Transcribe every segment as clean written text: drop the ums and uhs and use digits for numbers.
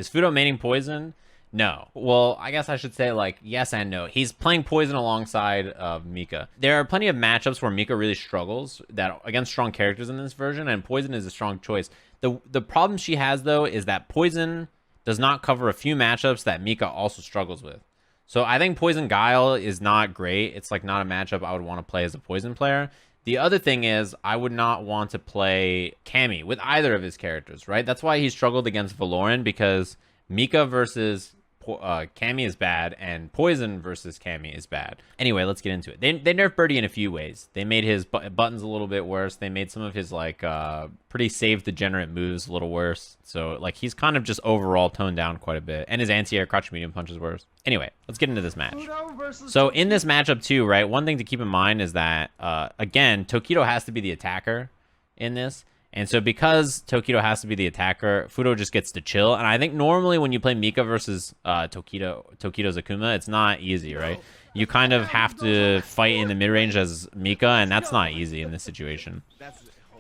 Is Fuudo maining poison? No. Well, I guess I should say, like, yes and no. He's playing poison alongside Mika. There are plenty of matchups where Mika really struggles that against strong characters in this version, and poison is a strong choice. The problem she has, though, is that poison does not cover a few matchups that Mika also struggles with. So I think Poison Guile is not great. It's like not a matchup I would want to play as a poison player. The other thing is I would not want to play Cammy with either of his characters, right? That's why he struggled against Valoran, because Mika versus Cammy is bad, and Poison versus Cammy is bad. Anyway, let's get into it. They nerfed Birdie in a few ways. They made his buttons a little bit worse. They made some of his like pretty save degenerate moves a little worse. So like he's kind of just overall toned down quite a bit, and his anti-air crouch medium punch is worse. Anyway, let's get into this match. So in this matchup too, right? One thing to keep in mind is that again, Tokido has to be the attacker in this. And so because Tokido has to be the attacker, Fuudo just gets to chill. And I think normally when you play Mika versus Tokido's Akuma, it's not easy, right? You kind of have to fight in the mid-range as Mika, and that's not easy in this situation.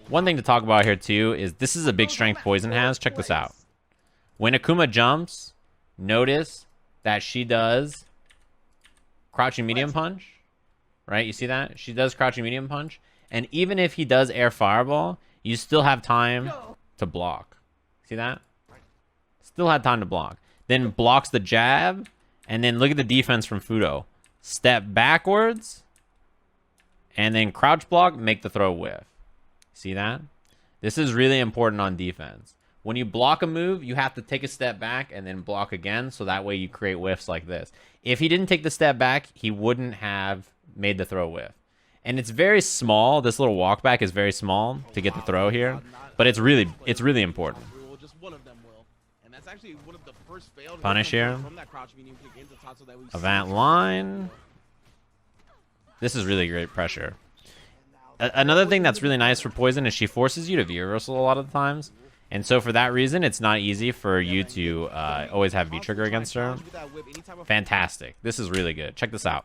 One thing to talk about here too is this is a big strength Poison has. Check this out. When Akuma jumps, notice that she does crouching medium punch, right? You see that? She does crouching medium punch. And even if he does air fireball, you still have time to block. See that? Still had time to block. Then blocks the jab. And then look at the defense from Fuudo. Step backwards. And then crouch block, make the throw whiff. See that? This is really important on defense. When you block a move, you have to take a step back and then block again. So that way you create whiffs like this. If he didn't take the step back, he wouldn't have made the throw whiff. And it's very small. This little walk back is very small to get the throw here, but it's really important. Punish here. Avant line. This is really great pressure. Another thing that's really nice for Poison is she forces you to V-reversal a lot of the times. And so for that reason, it's not easy for you to always have V-trigger against her. Fantastic. This is really good. Check this out.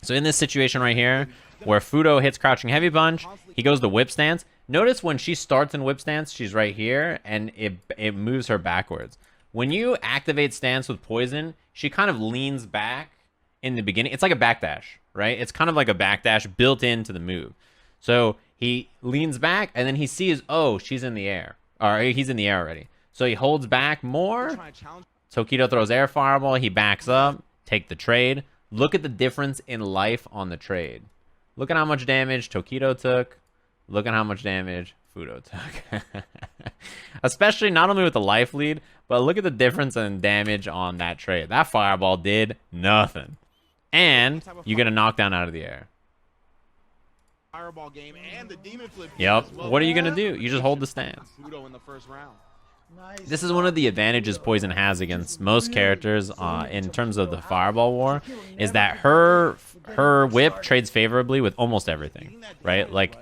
So in this situation right here, where Fuudo hits crouching heavy punch, he goes to whip stance. Notice when she starts in whip stance, she's right here, and it moves her backwards. When you activate stance with Poison, she kind of leans back in the beginning. It's like a backdash, right? It's kind of like a backdash built into the move. So he leans back, and then he sees, oh, she's in the air. Or he's in the air already. So he holds back more. Tokido throws air fireball. He backs up. Take the trade. Look at the difference in life on the trade. Look at how much damage Tokido took. Look at how much damage Fuudo took. Especially not only with the life lead, but look at the difference in damage on that trade. That fireball did nothing. And you get a knockdown out of the air. Yep. What are you going to do? You just hold the stance. This is one of the advantages Poison has against most characters in terms of the Fireball War, is that her whip trades favorably with almost everything, right? Like,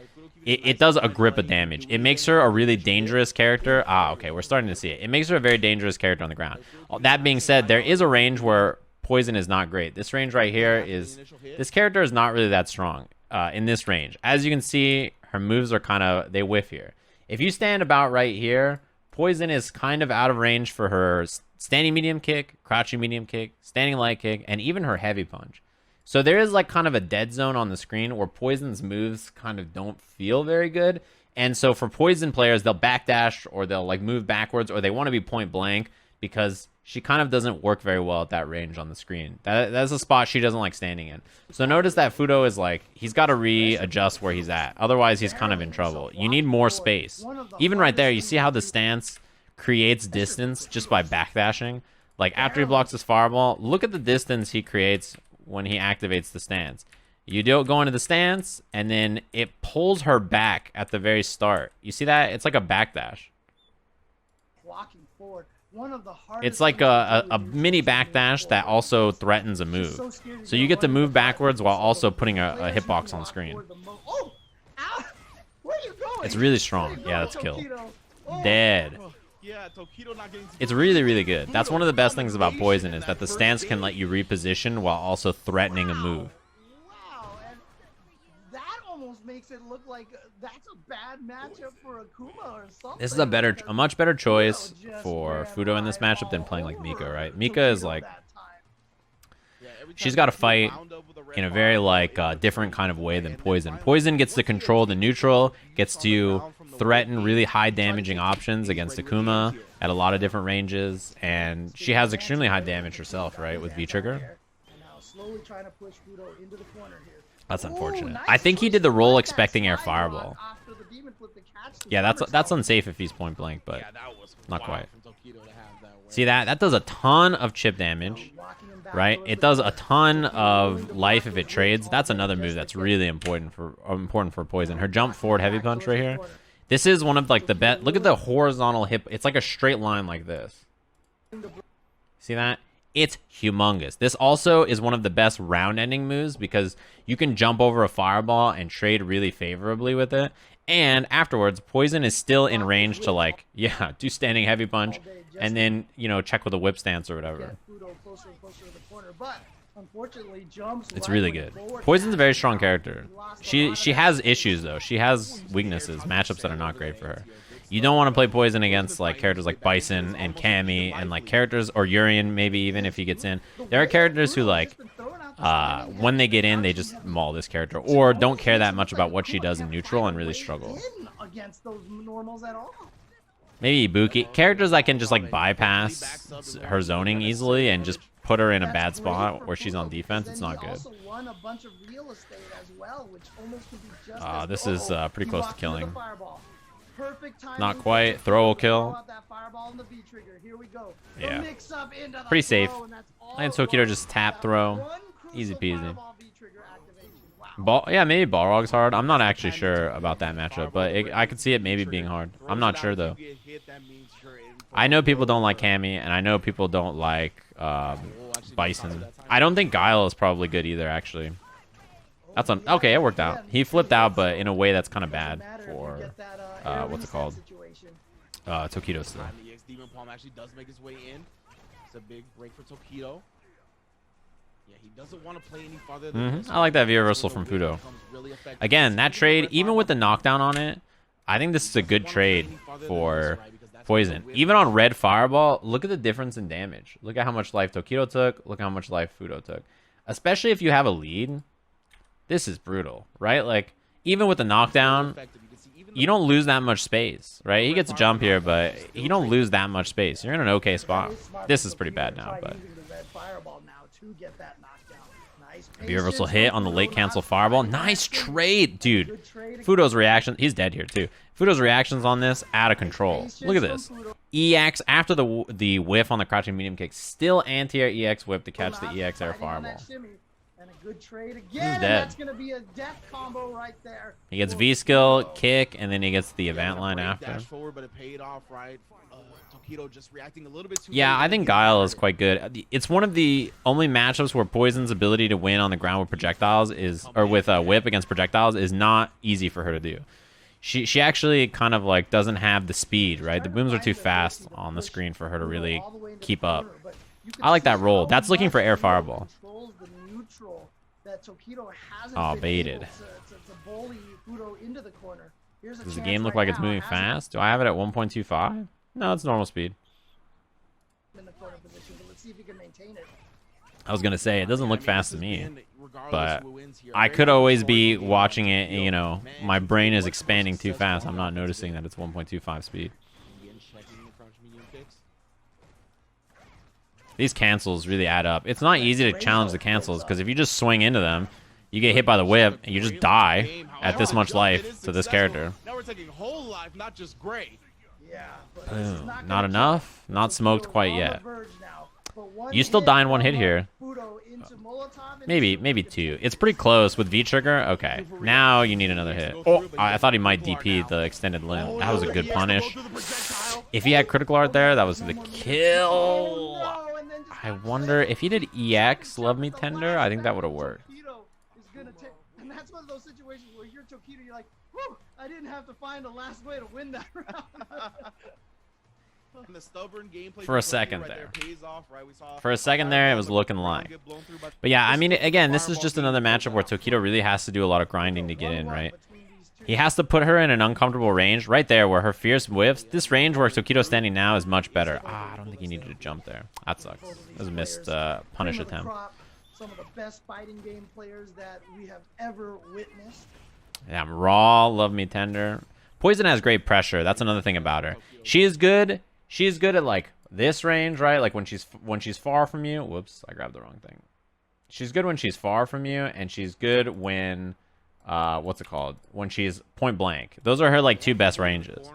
it does a grip of damage. It makes her a really dangerous character. Okay, we're starting to see it. It makes her a very dangerous character on the ground. That being said, there is a range where Poison is not great. This range right here is... This character is not really that strong in this range. As you can see, her moves are kind of... They whiff here. If you stand about right here... Poison is kind of out of range for her standing medium kick, crouching medium kick, standing light kick, and even her heavy punch. So there is like kind of a dead zone on the screen where Poison's moves kind of don't feel very good. And so for Poison players, they'll backdash or they'll like move backwards or they want to be point blank because she kind of doesn't work very well at that range on the screen. That's a spot she doesn't like standing in. So notice that Fuudo is like, he's got to readjust where he's at. Otherwise, he's kind of in trouble. You need more space. Even right there, you see how the stance creates distance just by backdashing? Like after he blocks his fireball, look at the distance he creates when he activates the stance. You don't go into the stance, and then it pulls her back at the very start. You see that? It's like a backdash. Blocking forward. It's like a mini backdash that also threatens a move. So you get to move backwards while also putting a hitbox on the screen. It's really strong. Yeah, that's kill. Dead. It's really, really good. That's one of the best things about Poison is that the stance can let you reposition while also threatening a move. almost makes it look like that's a bad matchup for Akuma or something. This is a much better choice for Fuudo in this matchup than playing like Mika, right? Mika is like, she's got to fight in a very like different kind of way than Poison. Poison gets to control the neutral, gets to threaten really high damaging options against Akuma at a lot of different ranges, and she has extremely high damage herself, right, with V-Trigger. That's unfortunate. I think he did the roll expecting air fireball. Yeah, that's unsafe if he's point blank, but not quite. See that? That does a ton of chip damage, right? It does a ton of life if it trades. That's another move that's really important for Poison. Her jump forward heavy punch right here. This is one of like the best. Look at the horizontal hip. It's like a straight line like this. See that? It's humongous. This also is one of the best round ending moves because you can jump over a fireball and trade really favorably with it. And afterwards, Poison is still in range to like, yeah, do standing heavy punch and then, you know, check with a whip stance or whatever. It's really good. Poison's a very strong character. She has issues though. She has weaknesses, matchups that are not great for her. You don't want to play Poison against like characters like Bison and Cammy and like characters, or Urian maybe even if he gets in. There are characters who like when they get in they just maul this character or don't care that much about what she does in neutral and really struggle. Maybe Ibuki. Characters that can just like bypass her zoning easily and just put her in a bad spot where she's on defense, it's not good. This is pretty close to killing. Not quite. Throw will kill. Yeah. Pretty safe. And Tokido just tap throw. Easy peasy. Yeah, maybe Balrog's hard. I'm not actually sure about that matchup, but I could see it maybe being hard. I'm not sure though. I know people don't like Cammy, and I know people don't like Bison. I don't think Guile is probably good either, actually. That's okay, it worked out. He flipped out, but in a way that's kind of bad for what's it called? Tokido still. Demon Palm actually does make his way in. It's a big break for Tokido. Yeah, he doesn't want to play any farther than this. I like that V reversal from Fuudo. Again, that trade, even with the knockdown on it, I think this is a good trade for Poison. Even on red fireball, look at the difference in damage. Look at how much life Tokido took. Look how much life Fuudo took. Especially if you have a lead. This is brutal, right? Like, even with the knockdown, you don't lose that much space, right? He gets a jump here, but you don't lose that much space. You're in an okay spot. This is pretty bad now, but V reversal hit on the late cancel fireball. Nice trade, dude. Fuudo's reaction, he's dead here too. Fuudo's reactions on this, out of control. Look at this. EX after the whiff on the crouching medium kick. Still anti-air EX whip to catch the EX air fireball. Good trade again. He's dead. That's gonna be a death combo right there. He gets V skill, kick, and then he gets the event line after. Dash forward, but it paid off, right? Tokido just reacting a little bit too Yeah, I think Guile is quite good. It's one of the only matchups where Poison's ability to win on the ground with projectiles is, or with a whip against projectiles, is not easy for her to do. She actually kind of like doesn't have the speed, right? The booms are too fast on the screen for her to really keep up. I like that roll. That's looking for air fireball. Oh, baited. Does the game look like it's moving fast? Do I have it at 1.25? No, it's normal speed. I was going to say, it doesn't look fast to me. But I could always be watching it, and, you know, my brain is expanding too fast. I'm not noticing that it's 1.25 speed. These cancels really add up. It's not easy to challenge the cancels, because if you just swing into them, you get hit by the whip, and you just die at this much life to this character. Now we're taking whole life, not just gray. Boom. Not enough. Not smoked quite yet. You still die in one hit here. Maybe two. It's pretty close with V-Trigger. Okay. Now you need another hit. Oh, I thought he might DP the extended limb. That was a good punish. If he had critical art there, that was the kill. I wonder if he did EX, Love Me Tender, I think that would have worked. And that's one of those situations where you're Tokido, you're like, whew, I didn't have to find a last way to win that round. And the stubborn gameplay For a from second right there. pays off, right? We saw For a second there, it was looking like. But yeah, I mean, again, this is just another matchup where Tokido really has to do a lot of grinding to get in, right? He has to put her in an uncomfortable range right there where her fierce whiffs. This range where Tokido's standing now is much better. I don't think he needed to jump there. That sucks. That was a missed punish attempt. Some of the best fighting game players that we have ever witnessed. Yeah, I'm raw, love me tender. Poison has great pressure. That's another thing about her. She is good. She is good at like this range, right? Like when she's far from you. Whoops, I grabbed the wrong thing. She's good when she's far from you, and she's good when what's it called? When she's point blank. Those are her like two best ranges.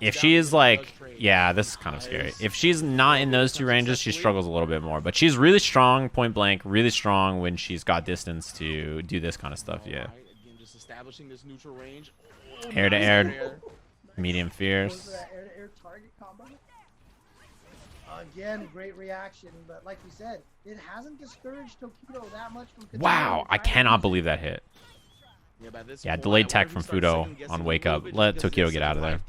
If she is like, yeah, this is kind of scary. If she's not in those two ranges, she struggles a little bit more. But she's really strong point blank, really strong when she's got distance to do this kind of stuff. Yeah. Air to air, medium fierce. Again, great reaction, but like you said, it hasn't discouraged Tokido that much from. Wow, I cannot believe that hit. Yeah, delayed tech from Fuudo on wake up. Let Tokido get out of there.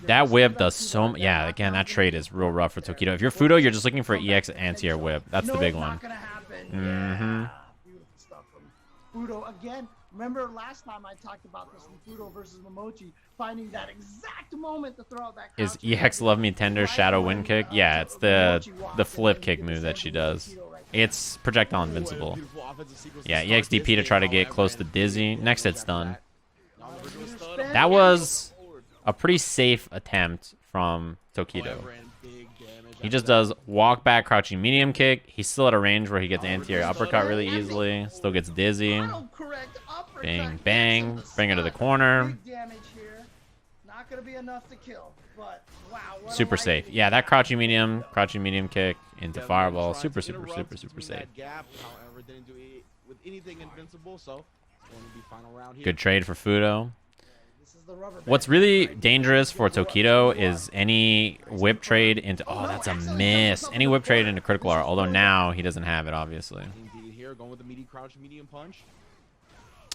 That whip does so much. Yeah, again, that trade is real rough for Tokido. If you're Fuudo, you're just looking for EX anti-air whip. That's the big one. Mm-hmm. Beautiful stuff from Fuudo again. Remember last time I talked about this in Fuudo versus Momochi, finding that exact moment to throw out that. Is EX Love Me Tender Shadow Wind Kick? Yeah, it's the flip kick move that she does. It's projectile invincible. Yeah, EXDP to try to get close to Dizzy. Next hit's done. That was a pretty safe attempt from Tokido. He just does walk back crouching medium kick. He's still at a range where he gets anti-air uppercut really easily. Still gets Dizzy. Bang, bang. Bring her to the corner. Super safe. Yeah, that crouching medium kick into fireball. Super safe. Good trade for Fuudo. What's really dangerous for Tokido is any whip trade into... Oh, that's a miss. Any whip trade into critical R, although now he doesn't have it, obviously.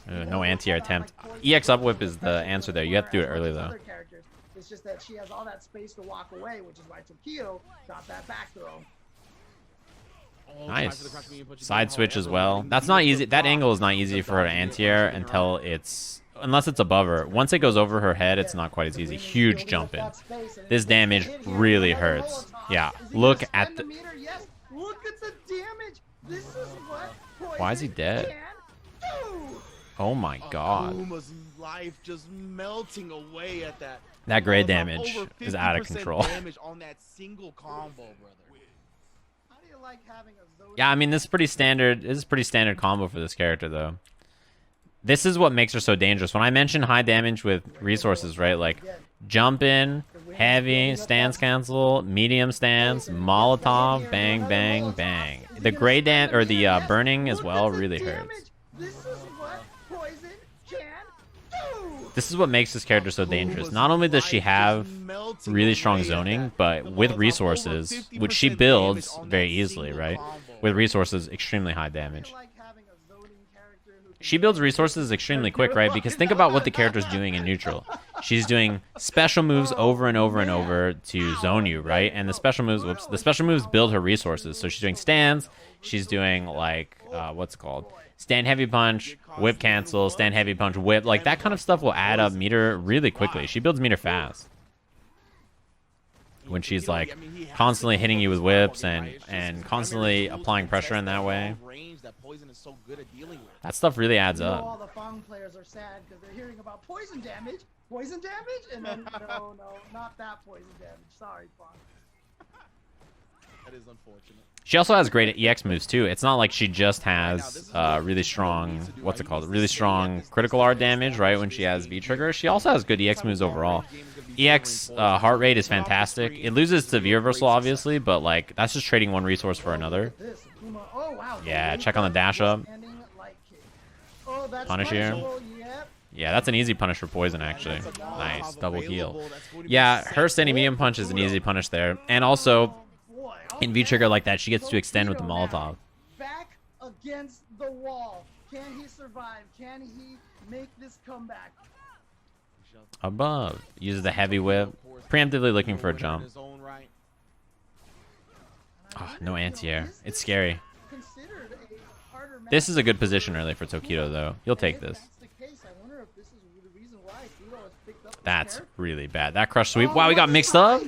No anti-air attempt. EX up whip is the answer there. You have to do it early, though. It's just that she has all that space to walk away, which is why Tokido got that back throw. Nice. Side switch as well. That's not easy. That angle is not easy for her to anti-air until it's... Unless it's above her. Once it goes over her head, it's not quite as easy. Huge jump in. This damage really hurts. Yeah, look at the... Look at the damage. This is what Why is he dead? Oh my god. Akuma's life just melting away at that. That grade damage is out of control. Damage on that single combo, brother. How do you like having a Yeah, I mean, this is pretty standard. This is pretty standard combo for this character, though. This is what makes her so dangerous. When I mention high damage with resources, right? Like jump in, heavy, stance cancel, medium stance, Molotov, bang, bang, bang. The gray or the burning as well really hurts. This is what makes this character so dangerous. Not only does she have really strong zoning, but with resources, which she builds very easily, right? With resources, extremely high damage. She builds resources extremely quick, right? Because think about what the character's doing in neutral. She's doing special moves over and over and over to zone you, right? And the special moves, whoops, the special moves build her resources. So she's doing stands. She's doing like, what's it called? Stand heavy punch, whip cancel, stand heavy punch, whip. Like that kind of stuff will add up meter really quickly. She builds meter fast. When she's like constantly hitting you with whips and constantly applying pressure in that way. That stuff really adds up. All the Fang players are sad because they're hearing about poison damage, and then no, not that poison damage. Sorry, Fang. That is unfortunate. She also has great EX moves too. It's not like she just has really strong, what's it called? Really strong critical R damage, right? When she has V trigger, she also has good EX moves overall. EX heart rate is fantastic. It loses to V reversal obviously, but like that's just trading one resource for another. Yeah, check on the dash up. Punish here. Yeah, that's an easy punish for poison actually. Nice, double heal. Yeah, her standing medium punch is an easy punish there, and also. In V-trigger like that, she gets to extend with the Molotov. Back against the wall. Can he survive? Can he make this comeback? Above. Uses the heavy whip. Preemptively looking for a jump. Oh, no anti-air. It's scary. This is a good position early for Tokido, though. He'll take this. That's really bad. That crush sweep. Wow, he got mixed up.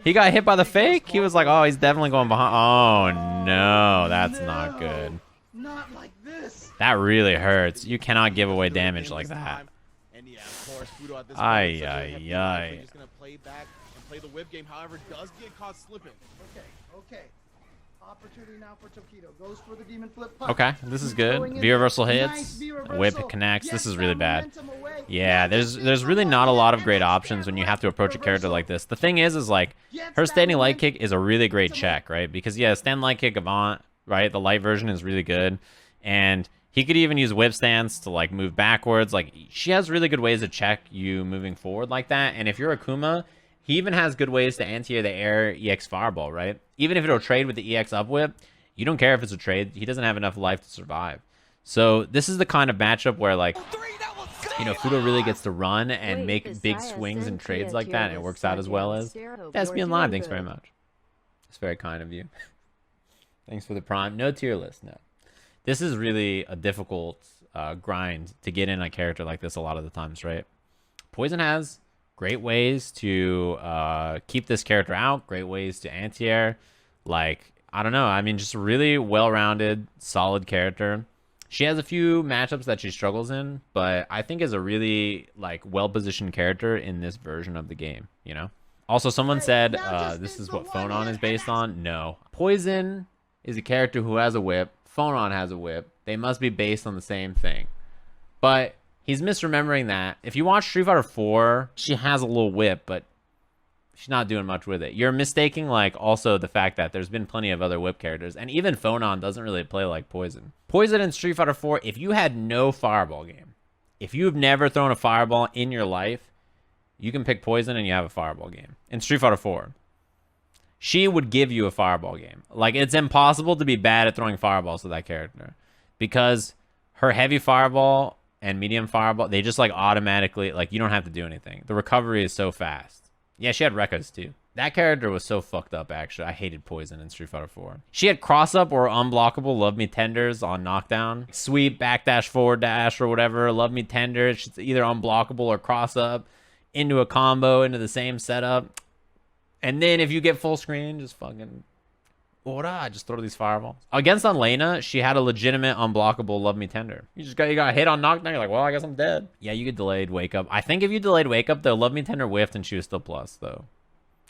He got hit by the fake. He was like, oh, he's definitely going behind. Oh, no. That's not good. Not like this. That really hurts. You cannot give away damage like that. Ay, ay, ay. He's going to play back and play the whip game. However, does get caught slipping. Okay. Opportunity now for Tokido. Goes for the demon flip. Okay, this is good. V reversal hits. Whip connects. This is really bad. Yeah, there's really not a lot of great options when you have to approach a character like this. The thing is like, her standing light kick is a really great check, right? Because, yeah, stand light kick Avant, right? The light version is really good. And he could even use whip stance to, like, move backwards. Like, she has really good ways to check you moving forward like that. And if you're Akuma, he even has good ways to anti-air the air EX fireball, right? Even if it'll trade with the EX up whip, you don't care if it's a trade. He doesn't have enough life to survive. So this is the kind of matchup where, like, you know, Fuudo really gets to run and make big swings and trades like that, and it works out as well as Thespian Live. Thanks very much. It's very kind of you. Thanks for the prime. No tier list, no. This is really a difficult grind to get in a character like this a lot of the times, right? Poison has great ways to keep this character out, great ways to anti-air. Like, I don't know. I mean, just a really well-rounded, solid character. She has a few matchups that she struggles in, but I think is a really, like, well-positioned character in this version of the game, you know? Also, someone said this is what Phonon is based on. No. Poison is a character who has a whip. Phonon has a whip. They must be based on the same thing. But he's misremembering that. If you watch Street Fighter 4, she has a little whip, but she's not doing much with it. You're mistaking, like, also the fact that there's been plenty of other whip characters, and even Phonon doesn't really play like Poison. Poison in Street Fighter 4, if you had no fireball game, if you've never thrown a fireball in your life, you can pick Poison and you have a fireball game. In Street Fighter 4, she would give you a fireball game. Like, it's impossible to be bad at throwing fireballs to that character, because her heavy fireball and medium fireball, they just, like, automatically, like, you don't have to do anything. The recovery is so fast. Yeah, she had Rekkas too. That character was so fucked up, actually. I hated Poison in Street Fighter 4. She had cross-up or unblockable Love Me Tenders on knockdown. Sweep, backdash, forward dash, or whatever. Love Me Tender. It's either unblockable or cross-up into a combo, into the same setup. And then if you get full screen, just fucking... just throw these fireballs. Against Elena, she had a legitimate unblockable Love Me Tender. You got hit on knockdown. You're like, well, I guess I'm dead. Yeah, you get delayed wake up. I think if you delayed wake up, the Love Me Tender whiffed and she was still plus, though.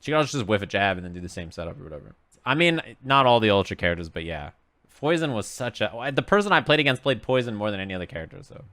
She could also just whiff a jab and then do the same setup or whatever. I mean, not all the Ultra characters, but yeah. Poison was such a... The person I played against played Poison more than any other character, so...